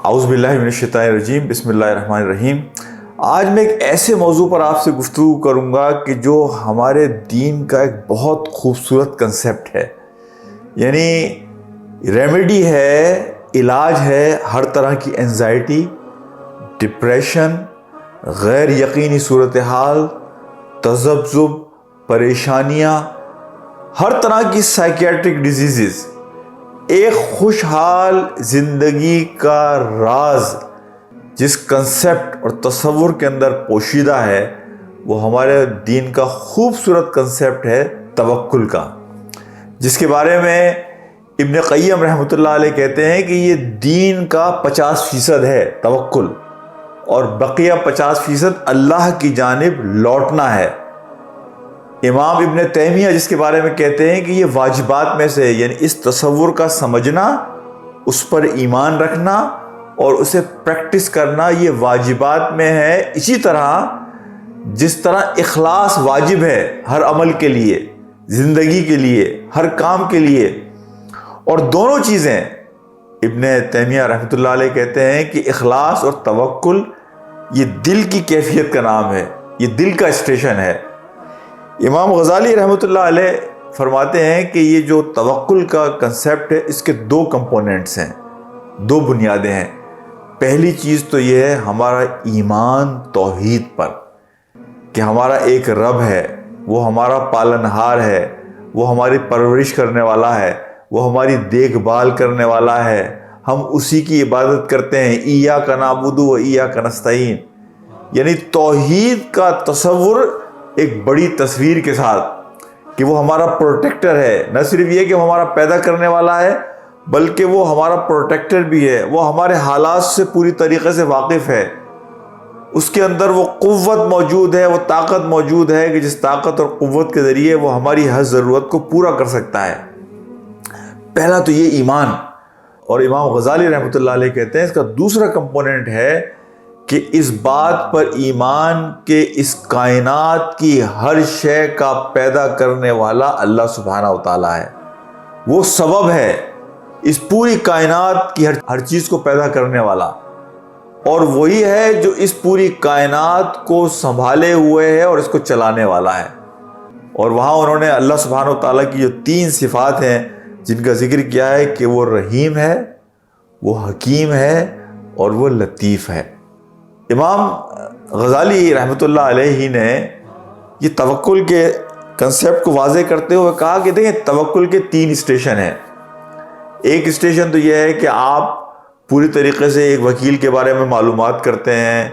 اعوذ باللہ من الشیطان الرجیم، بسم اللہ الرحمن الرحیم۔ آج میں ایک ایسے موضوع پر آپ سے گفتگو کروں گا کہ جو ہمارے دین کا ایک بہت خوبصورت کنسیپٹ ہے، یعنی ریمیڈی ہے، علاج ہے ہر طرح کی انزائٹی، ڈپریشن، غیر یقینی صورتحال، تذبذب، پریشانیاں، ہر طرح کی سائیکیاٹرک ڈیزیزز۔ ایک خوشحال زندگی کا راز جس کنسیپٹ اور تصور کے اندر پوشیدہ ہے وہ ہمارے دین کا خوبصورت کنسیپٹ ہے توکل کا، جس کے بارے میں ابن قیم رحمۃ اللہ علیہ کہتے ہیں کہ یہ دین کا 50% ہے توکل، اور بقیہ 50% اللہ کی جانب لوٹنا ہے۔ امام ابن تیمیہ جس کے بارے میں کہتے ہیں کہ یہ واجبات میں سے، یعنی اس تصور کا سمجھنا، اس پر ایمان رکھنا اور اسے پریکٹس کرنا، یہ واجبات میں ہے۔ اسی طرح جس طرح اخلاص واجب ہے ہر عمل کے لیے، زندگی کے لیے، ہر کام کے لیے، اور دونوں چیزیں ابن تیمیہ رحمۃ اللہ علیہ کہتے ہیں کہ اخلاص اور توکل یہ دل کی کیفیت کا نام ہے، یہ دل کا اسٹیشن ہے۔ امام غزالی رحمۃ اللہ علیہ فرماتے ہیں کہ یہ جو توکل کا کنسیپٹ ہے اس کے 2 کمپوننٹس ہیں، 2 بنیادیں ہیں۔ پہلی چیز تو یہ ہے ہمارا ایمان توحید پر، کہ ہمارا ایک رب ہے، وہ ہمارا پالنہار ہے، وہ ہماری پرورش کرنے والا ہے، وہ ہماری دیکھ بھال کرنے والا ہے، ہم اسی کی عبادت کرتے ہیں۔ ایاک نعبد و ایاک نستعین، یعنی توحید کا تصور ایک بڑی تصویر کے ساتھ کہ وہ ہمارا پروٹیکٹر ہے۔ نہ صرف یہ کہ وہ ہمارا پیدا کرنے والا ہے بلکہ وہ ہمارا پروٹیکٹر بھی ہے، وہ ہمارے حالات سے پوری طریقے سے واقف ہے، اس کے اندر وہ قوت موجود ہے، وہ طاقت موجود ہے کہ جس طاقت اور قوت کے ذریعے وہ ہماری ہر ضرورت کو پورا کر سکتا ہے۔ پہلا تو یہ ایمان، اور امام غزالی رحمۃ اللہ علیہ کہتے ہیں اس کا دوسرا کمپوننٹ ہے کہ اس بات پر ایمان کہ اس کائنات کی ہر شے کا پیدا کرنے والا اللہ سبحانہ و تعالیٰ ہے، وہ سبب ہے اس پوری کائنات کی ہر چیز کو پیدا کرنے والا، اور وہی ہے جو اس پوری کائنات کو سنبھالے ہوئے ہے اور اس کو چلانے والا ہے۔ اور وہاں انہوں نے اللہ سبحانہ و تعالیٰ کی جو 3 صفات ہیں جن کا ذکر کیا ہے کہ وہ رحیم ہے، وہ حکیم ہے اور وہ لطیف ہے۔ امام غزالی رحمۃ اللہ علیہ نے یہ توکل کے کنسیپٹ کو واضح کرتے ہوئے کہا کہ دیکھیں توکل کے 3 اسٹیشن ہیں۔ ایک اسٹیشن تو یہ ہے کہ آپ پوری طریقے سے ایک وکیل کے بارے میں معلومات کرتے ہیں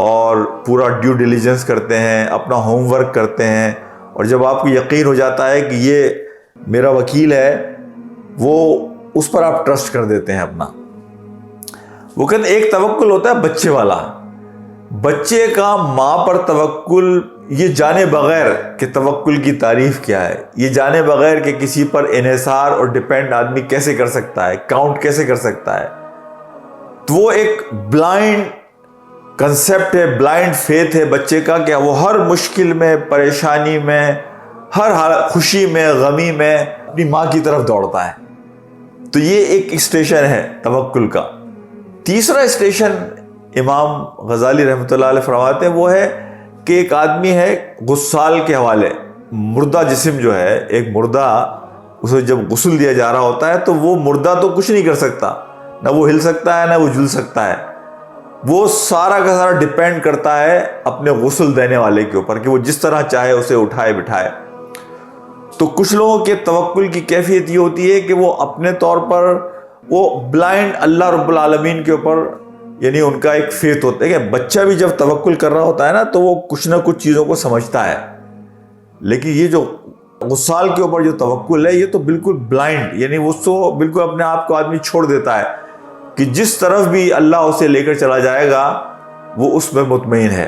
اور پورا ڈیو ڈیلیجنس کرتے ہیں، اپنا ہوم ورک کرتے ہیں، اور جب آپ کو یقین ہو جاتا ہے کہ یہ میرا وکیل ہے، وہ اس پر آپ ٹرسٹ کر دیتے ہیں اپنا۔ وہ کہتے ہیں ایک توکل ہوتا ہے بچے والا، بچے کا ماں پر توکل، یہ جانے بغیر کہ توکل کی تعریف کیا ہے، یہ جانے بغیر کہ کسی پر انحصار اور ڈیپینڈ آدمی کیسے کر سکتا ہے، کاؤنٹ کیسے کر سکتا ہے، تو وہ ایک بلائنڈ کنسیپٹ ہے، بلائنڈ فیتھ ہے بچے کا کہ وہ ہر مشکل میں، پریشانی میں، ہر خوشی میں، غمی میں اپنی ماں کی طرف دوڑتا ہے۔ تو یہ ایک اسٹیشن ہے توکل کا۔ تیسرا اسٹیشن امام غزالی رحمۃ اللہ علیہ فرماتے ہیں وہ ہے کہ ایک آدمی ہے غسال کے حوالے، مردہ جسم جو ہے، ایک مردہ، اسے جب غسل دیا جا رہا ہوتا ہے تو وہ مردہ تو کچھ نہیں کر سکتا، نہ وہ ہل سکتا ہے نہ وہ جل سکتا ہے، وہ سارا کا سارا ڈیپینڈ کرتا ہے اپنے غسل دینے والے کے اوپر کہ وہ جس طرح چاہے اسے اٹھائے بٹھائے۔ تو کچھ لوگوں کے توکل کی کیفیت یہ ہوتی ہے کہ وہ اپنے طور پر وہ بلائنڈ اللہ رب العالمین کے اوپر، یعنی ان کا ایک فیتھ ہوتا ہے کہ بچہ بھی جب توکل کر رہا ہوتا ہے نا تو وہ کچھ نہ کچھ چیزوں کو سمجھتا ہے، لیکن یہ جو غسال کے اوپر جو توکل ہے یہ تو بالکل بلائنڈ، یعنی وہ تو بالکل اپنے آپ کو آدمی چھوڑ دیتا ہے کہ جس طرف بھی اللہ اسے لے کر چلا جائے گا وہ اس میں مطمئن ہے۔